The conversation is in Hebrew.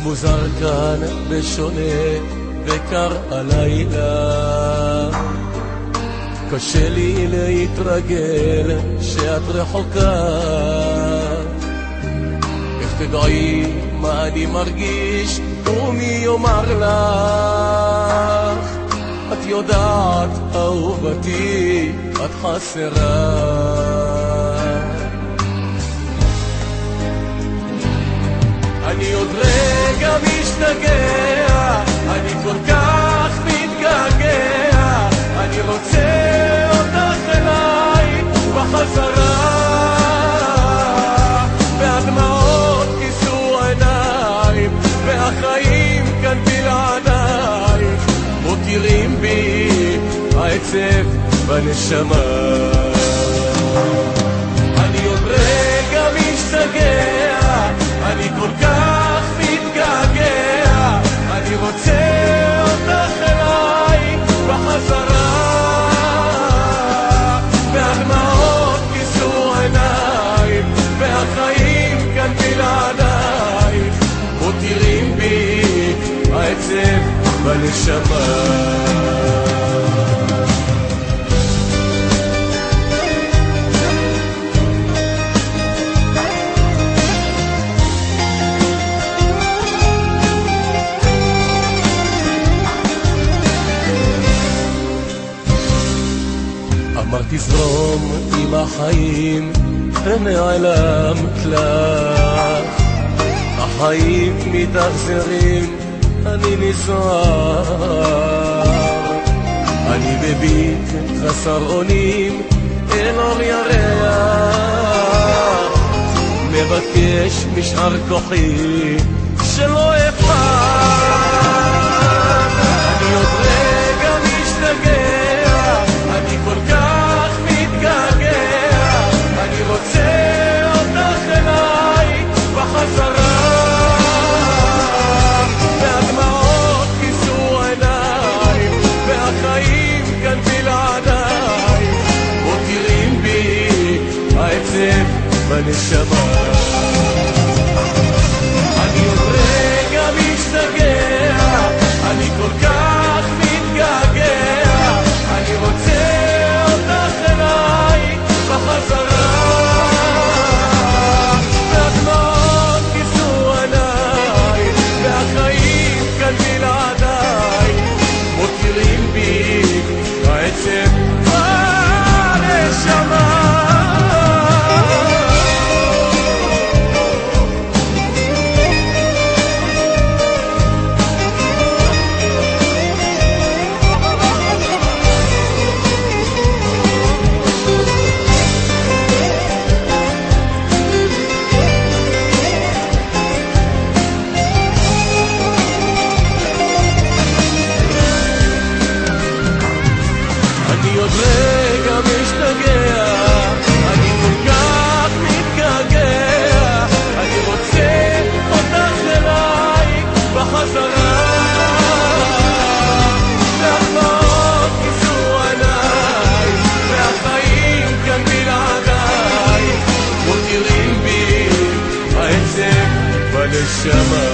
מוזר כאן ושונה וקר הלילה, קשה לי להתרגל שאת רחוקה. איך תדעי מה אני מרגיש ומי יאמר לך? את יודעת אהובתי, את חסרה. אני עוד רגע משתגע, אני כל כך מתגעגע, אני רוצה אותך אליי בחזרה. והדמעות כיסו עיניים, והחיים כאן בלעדייך, מותירים בי העצב בנשמה. אני עוד רגע משתגע, אני כל כך מתגעגע, אני רוצה אותך אליי בחזרה. והדמעות כיסו עיניים, והחיים כאן בלעדייך, מותירים בי העצב בנשמה. אמרתי זרום עם החיים ונעלמת לך, החיים מתאכזרים, אני נזהר, אני מביט חסר אונים אל אור ירח, מבקש משאר כוחי שלא אפעל. אני עוד רגע משתגע, אני כל כך מתגעגע, אני רוצה אותך אליי בחזרה. והדמעות כיסו עיניים, והחיים כאן בלעדייך, מותירים בי העצב בנשמה. אני עוד רגע משתגע, אני כל כך מתגעגע, אני רוצה אותך אליי בחזרה. והדמעות כיסו עיניים, והחיים כאן בלעדייך, מותירים בי העצב בנשמה. אני עוד רגע משתגע, אני כל כך מתגעגע, אני רוצה אותך אליי בחזרה. והדמעות כיסו עיניים, והחיים כאן בלעדייך, מותירים בי העצב בנשמה.